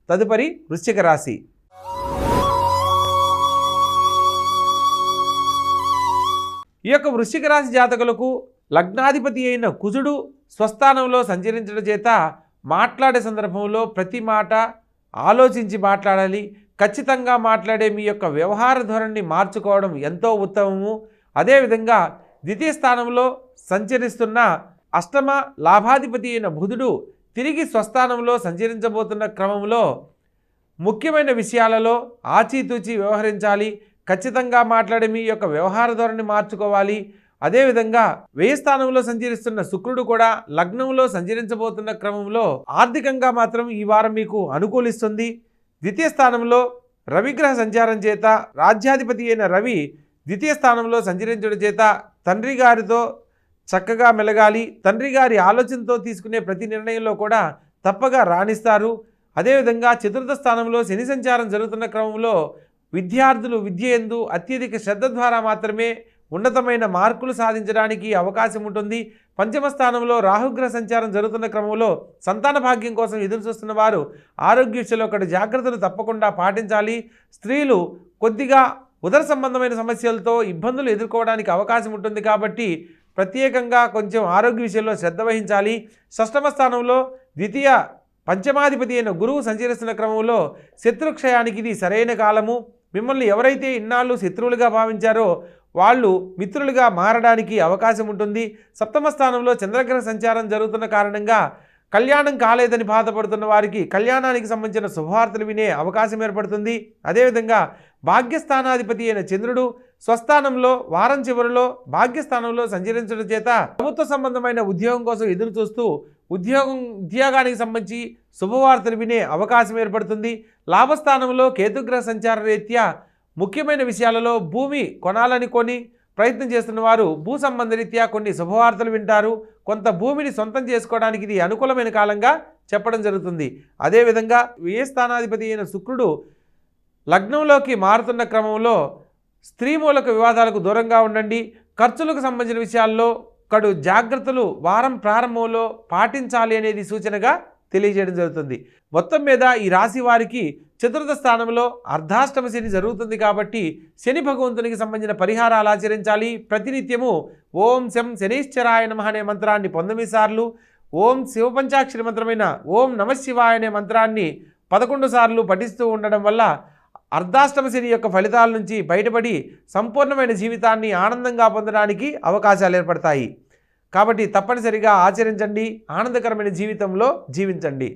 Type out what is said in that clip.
తదుపరి వృశ్చిక రాశి. ఈ యొక్క వృశ్చిక రాశి జాతకులకు లగ్నాధిపతి అయిన కుజుడు స్వస్థానంలో సంచరించడం చేత మాట్లాడే సందర్భంలో ప్రతి మాట ఆలోచించి మాట్లాడాలి. ఖచ్చితంగా మాట్లాడే మీ యొక్క వ్యవహార ధోరణిని మార్చుకోవడం ఎంతో ఉత్తమము. అదేవిధంగా ద్వితీయ స్థానంలో సంచరిస్తున్న అష్టమ లాభాధిపతి అయిన బుధుడు తిరిగి స్వస్థానంలో సంచరించబోతున్న క్రమంలో ముఖ్యమైన విషయాలలో ఆచితూచి వ్యవహరించాలి. ఖచ్చితంగా మాట్లాడే మీ యొక్క వ్యవహార ధోరణిని మార్చుకోవాలి. అదేవిధంగా వ్యయ స్థానంలో సంచరిస్తున్న శుక్రుడు కూడా లగ్నంలో సంచరించబోతున్న క్రమంలో ఆర్థికంగా మాత్రం ఈ వారం మీకు అనుకూలిస్తుంది. ద్వితీయ స్థానంలో రవిగ్రహ సంచారం చేత రాజ్యాధిపతి అయిన రవి ద్వితీయ స్థానంలో సంచరించడం చేత తండ్రి గారితో చక్కగా మెలగాలి. తండ్రి గారి ఆలోచనతో తీసుకునే ప్రతి నిర్ణయంలో కూడా తప్పగా రాణిస్తారు. అదేవిధంగా చతుర్థ స్థానంలో శని సంచారం జరుగుతున్న క్రమంలో విద్యార్థులు విద్య యందు అత్యధిక శ్రద్ధ ద్వారా మాత్రమే ఉన్నతమైన మార్కులు సాధించడానికి అవకాశం ఉంటుంది. పంచమ స్థానంలో రాహుగ్రహ సంచారం జరుగుతున్న క్రమంలో సంతాన భాగ్యం కోసం ఎదురు చూస్తున్న వారు ఆరోగ్య విషయంలో ఒకటి జాగ్రత్తలు తప్పకుండా పాటించాలి. స్త్రీలు కొద్దిగా ఉదర సంబంధమైన సమస్యలతో ఇబ్బందులు ఎదుర్కోవడానికి అవకాశం ఉంటుంది కాబట్టి ప్రత్యేకంగా కొంచెం ఆరోగ్య విషయంలో శ్రద్ధ వహించాలి. షష్టమ స్థానంలో ద్వితీయ పంచమాధిపతి అయిన గురువు సంచరిస్తున్న క్రమంలో శత్రుక్షయానికి ఇది సరైన కాలము. మిమ్మల్ని ఎవరైతే ఇన్నాళ్ళు శత్రువులుగా భావించారో వాళ్ళు మిత్రులుగా మారడానికి అవకాశం ఉంటుంది. సప్తమ స్థానంలో చంద్రగ్రహ సంచారం జరుగుతున్న కారణంగా కళ్యాణం కాలేదని బాధపడుతున్న వారికి కళ్యాణానికి సంబంధించిన శుభవార్తలు వినే అవకాశం ఏర్పడుతుంది. అదేవిధంగా భాగ్యస్థానాధిపతి అయిన చంద్రుడు స్వస్థానంలో వారం చివరిలో భాగ్యస్థానంలో సంచరించడం చేత ప్రభుత్వ సంబంధమైన ఉద్యోగం కోసం ఎదురు చూస్తూ ఉద్యోగానికి సంబంధించి శుభవార్తలు వినే అవకాశం ఏర్పడుతుంది. లాభస్థానంలో కేతుగ్రహ సంచార రీత్యా ముఖ్యమైన విషయాలలో భూమి కొనాలని ప్రయత్నం చేస్తున్న వారు భూ సంబంధ రీత్యా కొన్ని శుభవార్తలు వింటారు. కొంత భూమిని సొంతం చేసుకోవడానికి ఇది అనుకూలమైన కాలంగా చెప్పడం జరుగుతుంది. అదేవిధంగా వ్యయ స్థానాధిపతి అయిన శుక్రుడు లగ్నంలోకి మారుతున్న క్రమంలో స్త్రీ మూలక వివాదాలకు దూరంగా ఉండండి. ఖర్చులకు సంబంధించిన విషయాల్లో కడు జాగ్రత్తలు వారం ప్రారంభంలో పాటించాలి అనేది సూచనగా తెలియజేయడం జరుగుతుంది. మొత్తం మీద ఈ రాశి వారికి చతుర్థ స్థానంలో అర్ధాష్టమ శని జరుగుతుంది కాబట్టి శని భగవంతునికి సంబంధించిన పరిహారాలు ఆచరించాలి. ప్రతినిత్యము ఓం శం శనీశ్చరాయ నమః అనే మంత్రాన్ని 19 సార్లు, ఓం శివపంచాక్షరి మంత్రమైన ఓం నమశివాయ అనే మంత్రాన్ని 11 సార్లు పఠిస్తూ ఉండడం వల్ల అర్ధాష్టమ శని యొక్క ఫలితాల నుంచి బయటపడి సంపూర్ణమైన జీవితాన్ని ఆనందంగా పొందడానికి అవకాశాలు ఏర్పడతాయి. కాబట్టి తప్పనిసరిగా ఆచరించండి. ఆనందకరమైన జీవితంలో జీవించండి.